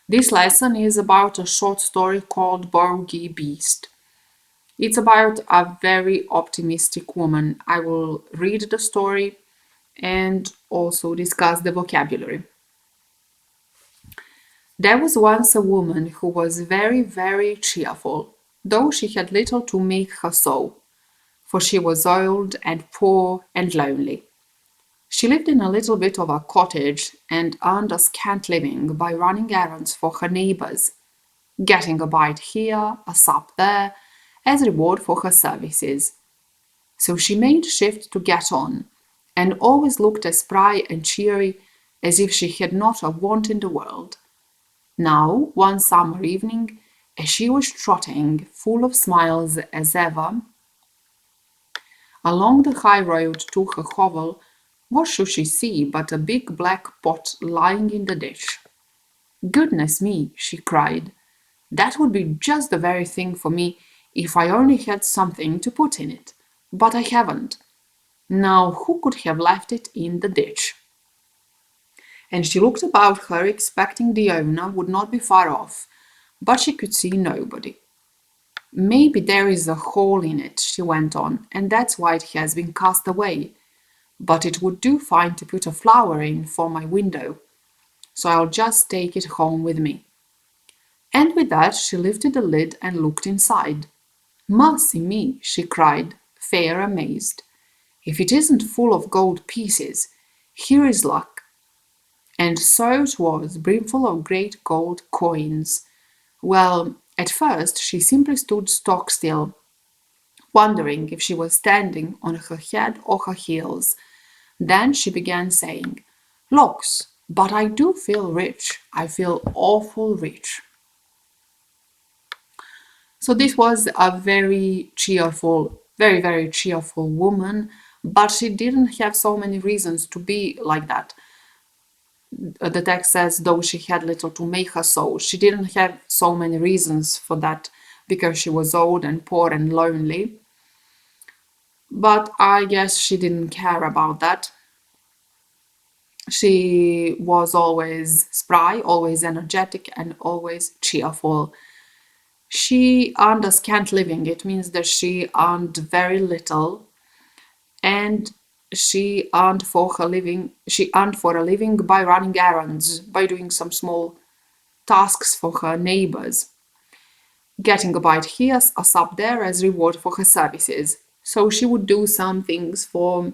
This lesson is about a short story called Bogey Beast. It's about a very optimistic woman. I will read the story and also discuss the vocabulary. There was once a woman who was very, very cheerful, though she had little to make her so, for she was old and poor and lonely. She lived in a little bit of a cottage and earned a scant living by running errands for her neighbors, getting a bite here, a sup there, as reward for her services. So she made shift to get on, and always looked as spry and cheery as if she had not a want in the world. Now, one summer evening, as she was trotting, full of smiles as ever, along the high road to her hovel, what should she see but a big black pot lying in the ditch? "Goodness me!" she cried. "That would be just the very thing for me if I only had something to put in it. But I haven't. Now who could have left it in the ditch?" And she looked about her, expecting the owner would not be far off, but she could see nobody. "Maybe there is a hole in it," she went on, "and that's why it has been cast away. But it would do fine to put a flower in for my window, so I'll just take it home with me." And with that she lifted the lid and looked inside. "Mercy me!" she cried, fair amazed. "If it isn't full of gold pieces, here is luck." And so it was, brimful of great gold coins. Well, at first she simply stood stock still, wondering if she was standing on her head or her heels. Then she began saying, "Looks, but I do feel rich. I feel awful rich." So this was a very cheerful, very, very cheerful woman, but she didn't have so many reasons to be like that. The text says, though she had little to make her so. She didn't have so many reasons for that because she was old and poor and lonely. But I guess she didn't care about that. She was always spry, always energetic, and always cheerful. She earned a scant living. It means that she earned very little, and she earned for a living by running errands, by doing some small tasks for her neighbors, getting a bite here, a sup there as reward for her services. So she would do some things for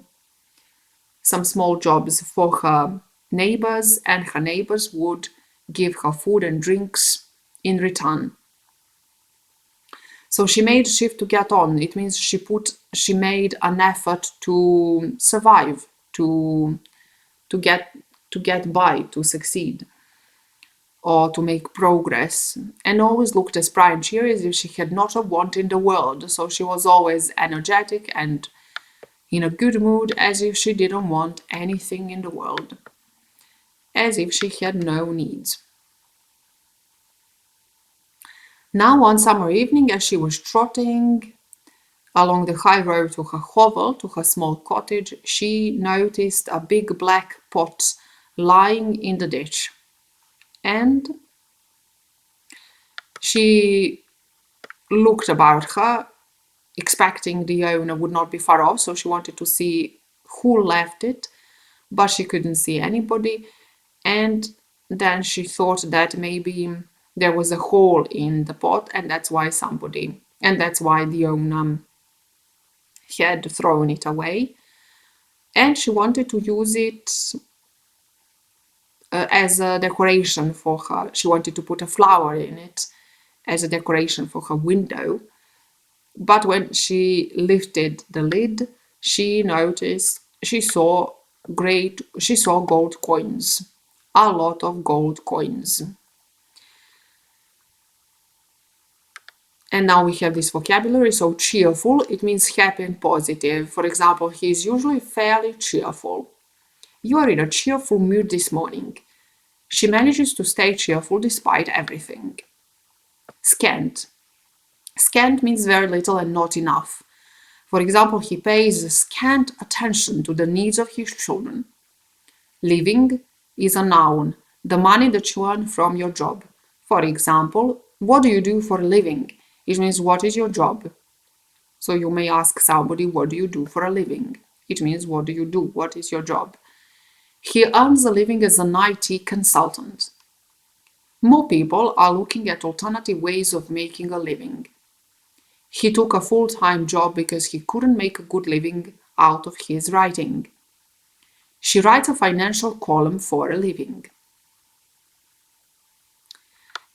some small jobs for her neighbors, and her neighbors would give her food and drinks in return. So she made shift to get on. It means she made an effort to survive, to get by, to succeed, or to make progress, and always looked as bright and cheery as if she had not a want in the world. So she was always energetic and in a good mood, as if she didn't want anything in the world, as if she had no needs. Now one summer evening, as she was trotting along the high road to her hovel, to her small cottage, she noticed a big black pot lying in the ditch. And she looked about her, expecting the owner would not be far off, so she wanted to see who left it, but she couldn't see anybody. And then she thought that maybe there was a hole in the pot, and that's why the owner had thrown it away. And she wanted to use it as a decoration for her. She wanted to put a flower in it as a decoration for her window. But when she lifted the lid, she saw gold coins, a lot of gold coins. And now we have this vocabulary. So cheerful, it means happy and positive. For example, he is usually fairly cheerful. You are in a cheerful mood this morning. She manages to stay cheerful despite everything. Scant. Scant means very little and not enough. For example, he pays scant attention to the needs of his children. Living is a noun, the money that you earn from your job. For example, what do you do for a living? It means what is your job? So you may ask somebody, what do you do for a living? It means what do you do? What is your job? He earns a living as an IT consultant. More people are looking at alternative ways of making a living. He took a full-time job because he couldn't make a good living out of his writing. She writes a financial column for a living.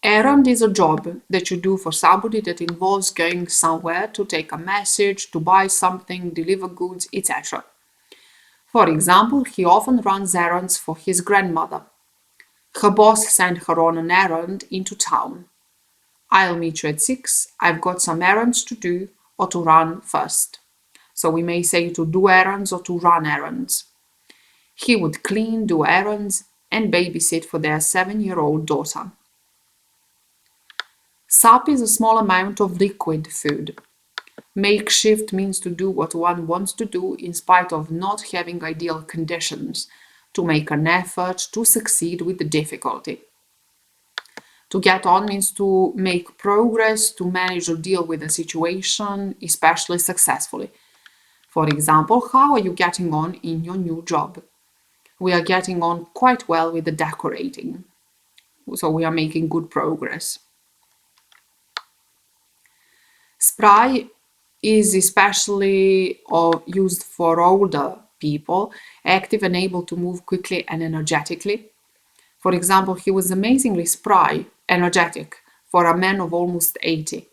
Errand is a job that you do for somebody that involves going somewhere to take a message, to buy something, deliver goods, etc. For example, he often runs errands for his grandmother. Her boss sent her on an errand into town. I'll meet you at 6. I've got some errands to do or to run first. So we may say to do errands or to run errands. He would clean, do errands, and babysit for their 7-year-old daughter. Sup is a small amount of liquid food. Makeshift means to do what one wants to do in spite of not having ideal conditions, to make an effort, to succeed with the difficulty. To get on means to make progress, to manage or deal with a situation, especially successfully. For example, how are you getting on in your new job? We are getting on quite well with the decorating. So we are making good progress. Spry is especially used for older people, active and able to move quickly and energetically. For example, he was amazingly spry, energetic, for a man of almost 80.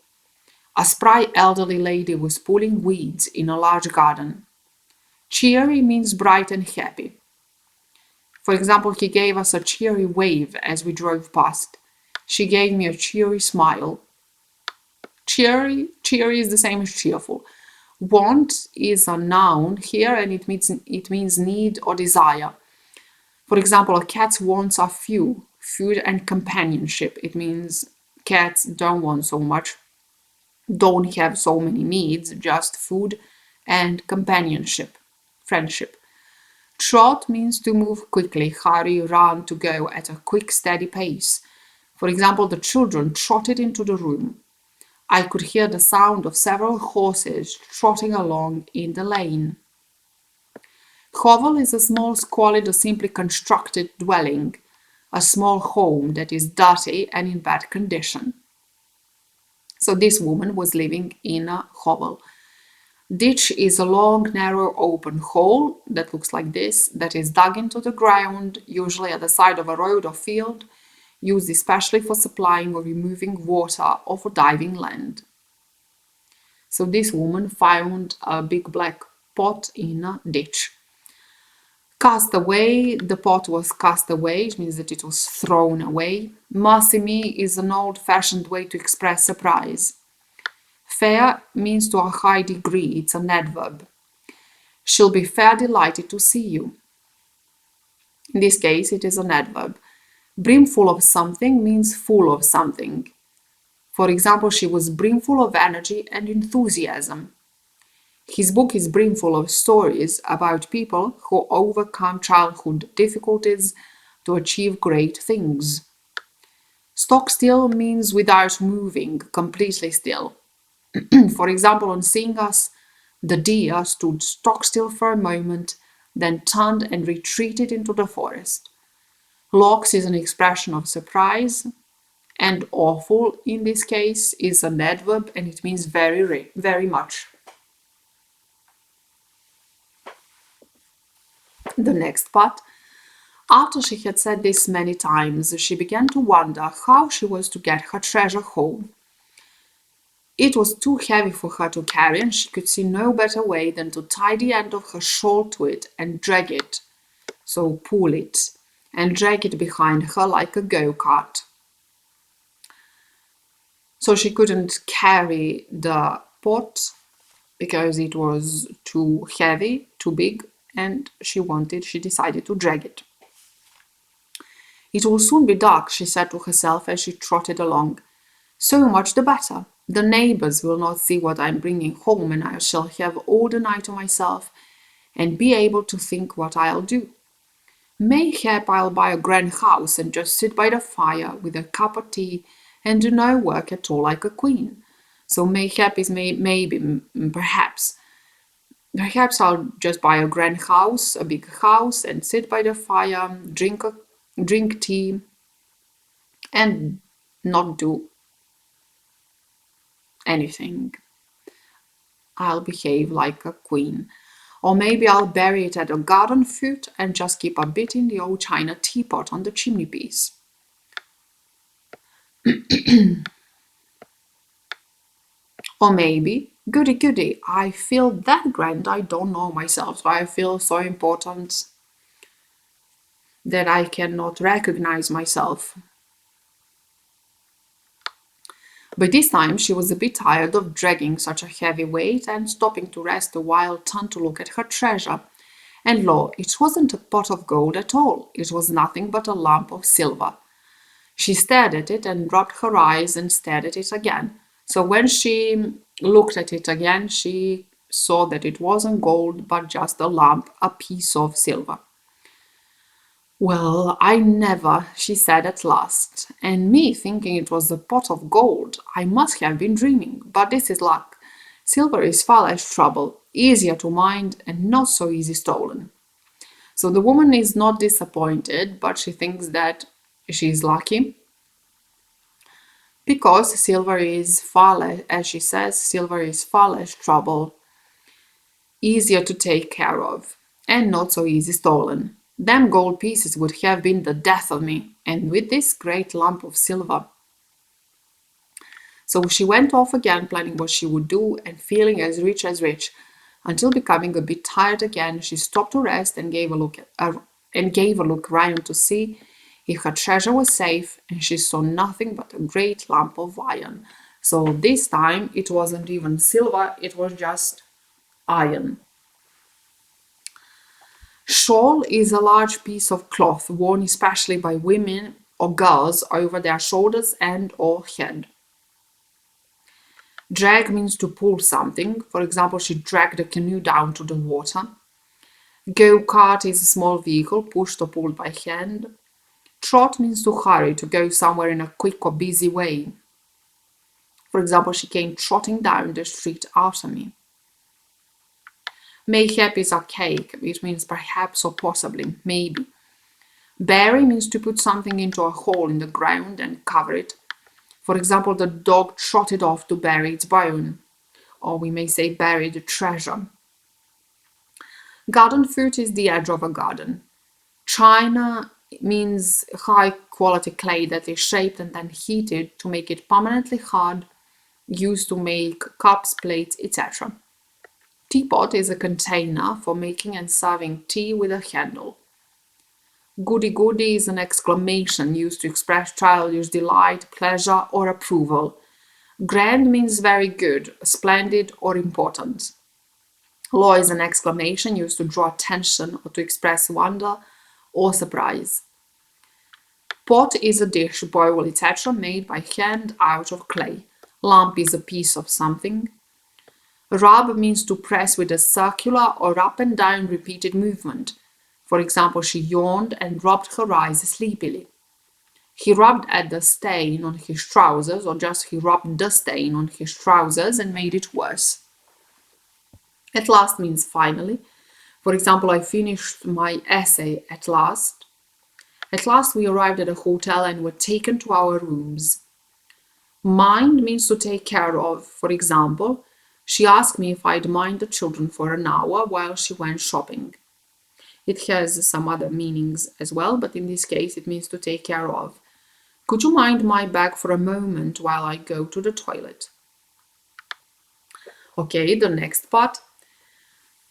A spry elderly lady was pulling weeds in a large garden. Cheery means bright and happy. For example, he gave us a cheery wave as we drove past. She gave me a cheery smile. Cheery is the same as cheerful. Want is a noun here and it means need or desire. For example, a cat's wants are few, food and companionship. It means cats don't want so much, don't have so many needs, just food and companionship, friendship. Trot means to move quickly, hurry, run, to go at a quick, steady pace. For example, the children trotted into the room. I could hear the sound of several horses trotting along in the lane. Hovel is a small, squalid or simply constructed dwelling, a small home that is dirty and in bad condition. So this woman was living in a hovel. Ditch is a long, narrow, open hole that looks like this, that is dug into the ground, usually at the side of a road or field, used especially for supplying or removing water or for diving land. So this woman found a big black pot in a ditch. Cast away, the pot was cast away, it means that it was thrown away. Mercy me is an old-fashioned way to express surprise. Fair means to a high degree, it's an adverb. She'll be fair delighted to see you. In this case, it is an adverb. Brimful of something means full of something. For example, she was brimful of energy and enthusiasm. His book is brimful of stories about people who overcome childhood difficulties to achieve great things. Stock still means without moving, completely still. For example, on seeing us, the deer stood stock still for a moment, then turned and retreated into the forest. Lox is an expression of surprise, and awful in this case is an adverb and it means very much. The next part. After she had said this many times, she began to wonder how she was to get her treasure home. It was too heavy for her to carry, and she could see no better way than to tie the end of her shawl to it and drag it, so pull it, and drag it behind her like a go-kart. So she couldn't carry the pot because it was too heavy, too big, and she decided to drag it. It will soon be dark, she said to herself as she trotted along. So much the better. The neighbors will not see what I'm bringing home, and I shall have all the night to myself and be able to think what I'll do. Mayhap I'll buy a grand house and just sit by the fire with a cup of tea and do no work at all like a queen. So mayhap is maybe, perhaps. Perhaps I'll just buy a grand house, a big house, and sit by the fire, drink tea, and not do anything. I'll behave like a queen. Or maybe I'll bury it at a garden foot and just keep a bit in the old china teapot on the chimney piece. Or maybe, goody goody, I feel that grand I don't know myself. So I feel so important that I cannot recognize myself. By this time she was a bit tired of dragging such a heavy weight, and stopping to rest a while turned to look at her treasure. And lo, it wasn't a pot of gold at all, it was nothing but a lump of silver. She stared at it and rubbed her eyes and stared at it again. So when she looked at it again, she saw that it wasn't gold but just a lump, a piece of silver. Well, I never, she said at last, and me thinking it was a pot of gold. I must have been dreaming, but this is luck. Silver is far less trouble, easier to mind, and not so easy stolen. So the woman is not disappointed, but she thinks that she is lucky because silver is far less, as she says, silver is far less trouble, easier to take care of, and not so easy stolen. Them gold pieces would have been the death of me, and with this great lump of silver. So she went off again, planning what she would do and feeling as rich, until becoming a bit tired again, she stopped to rest and gave a look round to see if her treasure was safe, and she saw nothing but a great lump of iron. So this time it wasn't even silver, it was just iron. Shawl is a large piece of cloth worn especially by women or girls over their shoulders and or head. Drag means to pull something. For example, she dragged a canoe down to the water. Go-kart is a small vehicle pushed or pulled by hand. Trot means to hurry, to go somewhere in a quick or busy way. For example, she came trotting down the street after me. Mayhap is archaic, which means perhaps or possibly, maybe. Bury means to put something into a hole in the ground and cover it. For example, the dog trotted off to bury its bone, or we may say bury the treasure. Garden fruit is the edge of a garden. China means high quality clay that is shaped and then heated to make it permanently hard, used to make cups, plates, etc. Teapot is a container for making and serving tea with a handle. Goody goody is an exclamation used to express childish delight, pleasure, or approval. Grand means very good, splendid, or important. Law is an exclamation used to draw attention or to express wonder or surprise. Pot is a dish, bowl, etc. made by hand out of clay. Lump is a piece of something. Rub means to press with a circular or up and down repeated movement. For example, she yawned and rubbed her eyes sleepily. He rubbed at the stain on his trousers, or just he rubbed the stain on his trousers and made it worse. At last means finally. For example, I finished my essay at last. At last we arrived at a hotel and were taken to our rooms. Mind means to take care of. For example, she asked me if I'd mind the children for an hour while she went shopping. It has some other meanings as well, but in this case it means to take care of. Could you mind my bag for a moment while I go to the toilet? Okay, the next part.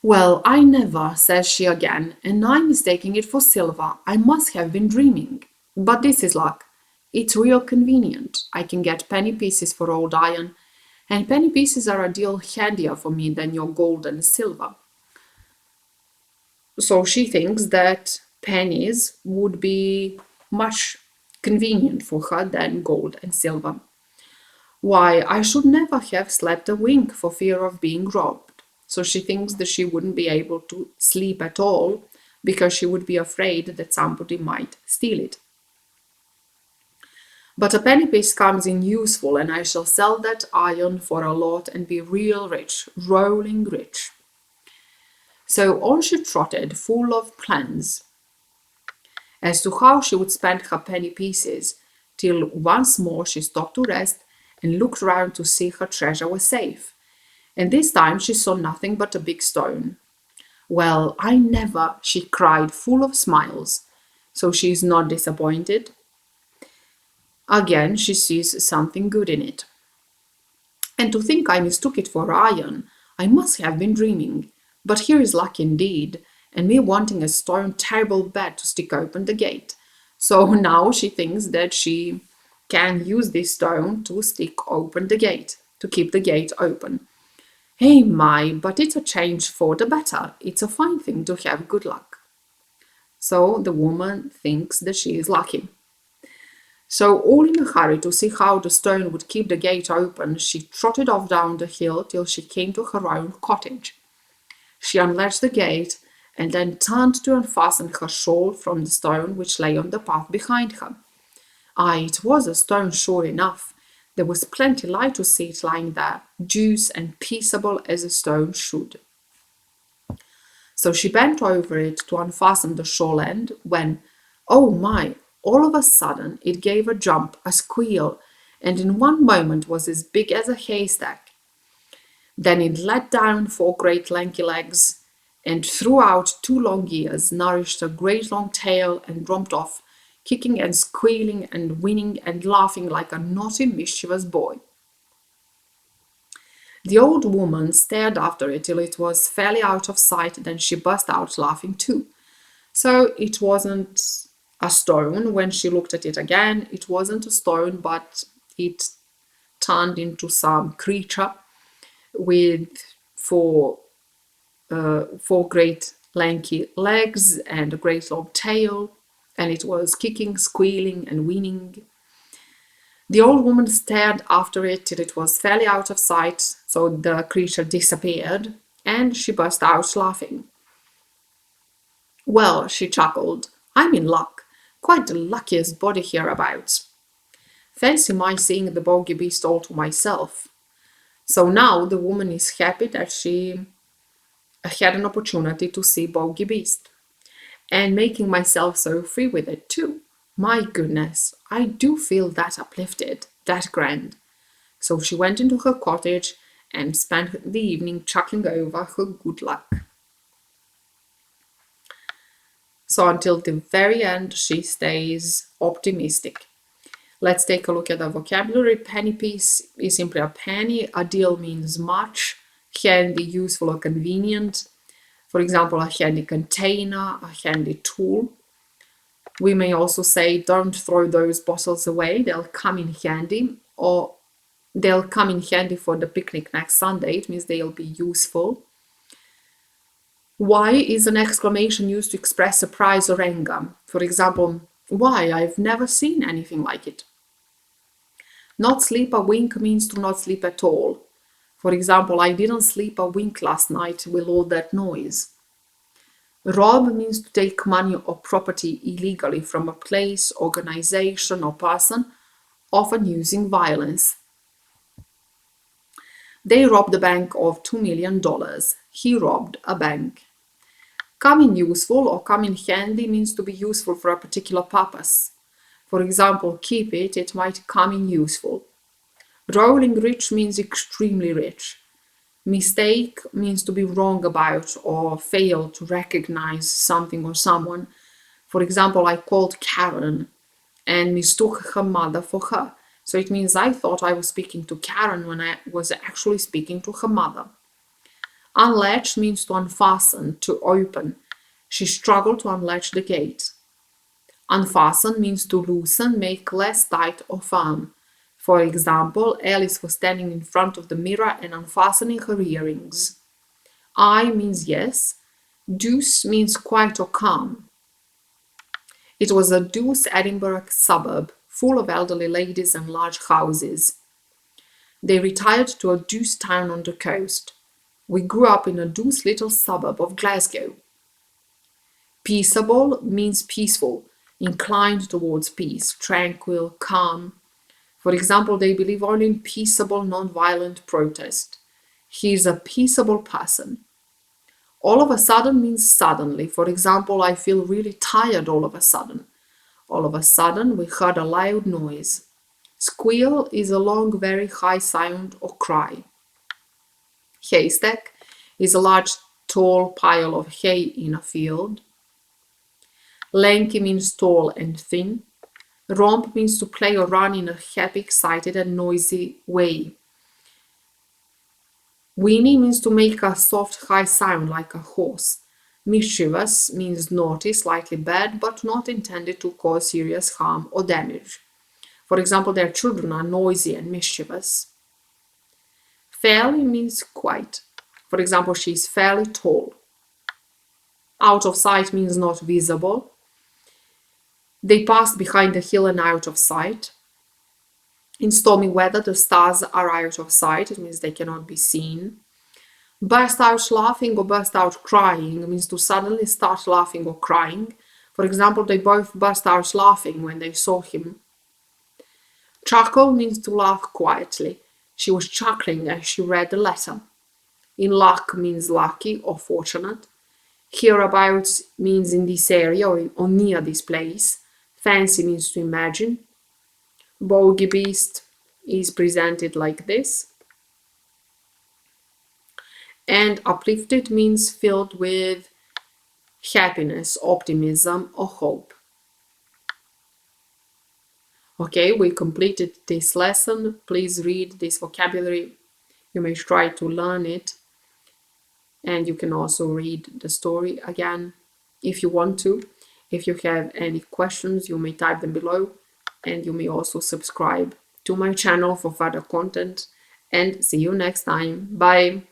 Well, I never, says she again, and I'm mistaking it for silver. I must have been dreaming. But this is luck. It's real convenient. I can get penny pieces for old iron, and penny pieces are a deal handier for me than your gold and silver. So she thinks that pennies would be much convenient for her than gold and silver. Why, I should never have slept a wink for fear of being robbed. So she thinks that she wouldn't be able to sleep at all because she would be afraid that somebody might steal it. But a penny piece comes in useful, and I shall sell that iron for a lot and be real rich, rolling rich. So on she trotted, full of plans as to how she would spend her penny pieces, till once more she stopped to rest and looked round to see her treasure was safe. And this time she saw nothing but a big stone. Well, I never, she cried, full of smiles. So she is not disappointed. Again, she sees something good in it. And to think I mistook it for iron, I must have been dreaming. But here is luck indeed, and me wanting a stone terrible bad to stick open the gate. So now she thinks that she can use this stone to stick open the gate, to keep the gate open. Hey my, but it's a change for the better. It's a fine thing to have good luck. So the woman thinks that she is lucky. So, all in a hurry to see how the stone would keep the gate open, she trotted off down the hill till she came to her own cottage. She unlatched the gate and then turned to unfasten her shawl from the stone which lay on the path behind her. Aye, it was a stone sure enough. There was plenty light to see it lying there, juice and peaceable as a stone should. So she bent over it to unfasten the shawl end when, oh my, all of a sudden it gave a jump, a squeal, and in one moment was as big as a haystack. Then it let down four great lanky legs and threw out two long ears, nourished a great long tail, and romped off, kicking and squealing and whinnying and laughing like a naughty, mischievous boy. The old woman stared after it till it was fairly out of sight, then she burst out laughing too. So it wasn't a stone. When she looked at it again, it wasn't a stone, but it turned into some creature with four great lanky legs and a great long tail, and it was kicking, squealing, and whinnying. The old woman stared after it till it was fairly out of sight, so the creature disappeared, and she burst out laughing. Well, she chuckled, I'm in luck, quite the luckiest body hereabouts. Fancy my seeing the Bogey Beast all to myself. So now the woman is happy that she had an opportunity to see Bogey Beast, and making myself so free with it too. My goodness, I do feel that uplifted, that grand. So she went into her cottage and spent the evening chuckling over her good luck. So until the very end, she stays optimistic. Let's take a look at the vocabulary. Penny piece is simply a penny. A deal means much. Handy, useful or convenient. For example, a handy container, a handy tool. We may also say, don't throw those bottles away, they'll come in handy, or they'll come in handy for the picnic next Sunday. It means they'll be useful. Why is an exclamation used to express surprise or anger? For example, why? I've never seen anything like it. Not sleep a wink means to not sleep at all. For example, I didn't sleep a wink last night with all that noise. Rob means to take money or property illegally from a place, organization, or person, often using violence. They robbed a bank of $2 million. He robbed a bank. Come in useful or come in handy means to be useful for a particular purpose. For example, keep it, it might come in useful. Rolling rich means extremely rich. Mistake means to be wrong about or fail to recognize something or someone. For example, I called Karen and mistook her mother for her. So it means I thought I was speaking to Karen when I was actually speaking to her mother. Unlatch means to unfasten, to open. She struggled to unlatch the gate. Unfasten means to loosen, make less tight or firm. For example, Alice was standing in front of the mirror and unfastening her earrings. I means yes. Deuce means quiet or calm. It was a Deuce Edinburgh suburb, full of elderly ladies and large houses. They retired to a Deuce town on the coast. We grew up in a Deuce little suburb of Glasgow. Peaceable means peaceful, inclined towards peace, tranquil, calm. For example, they believe only in peaceable, non-violent protest. He is a peaceable person. All of a sudden means suddenly. For example, I feel really tired all of a sudden. All of a sudden, we heard a loud noise. Squeal is a long, very high sound or cry. Haystack is a large, tall pile of hay in a field. Lanky means tall and thin. Romp means to play or run in a happy, excited, and noisy way. Whinny means to make a soft, high sound like a horse. Mischievous means naughty, slightly bad, but not intended to cause serious harm or damage. For example, their children are noisy and mischievous. Fairly means quite. For example, she is fairly tall. Out of sight means not visible. They passed behind a hill and out of sight. In stormy weather, the stars are out of sight. It means they cannot be seen. Burst out laughing or burst out crying means to suddenly start laughing or crying. For example, they both burst out laughing when they saw him. Chuckle means to laugh quietly. She was chuckling as she read the letter. In luck means lucky or fortunate. Hereabouts means in this area or near this place. Fancy means to imagine. Bogey Beast is presented like this. And uplifted means filled with happiness, optimism, or hope. Okay, we completed this lesson. Please read this vocabulary. You may try to learn it. And you can also read the story again if you want to. If you have any questions, you may type them below. And you may also subscribe to my channel for further content. And see you next time. Bye.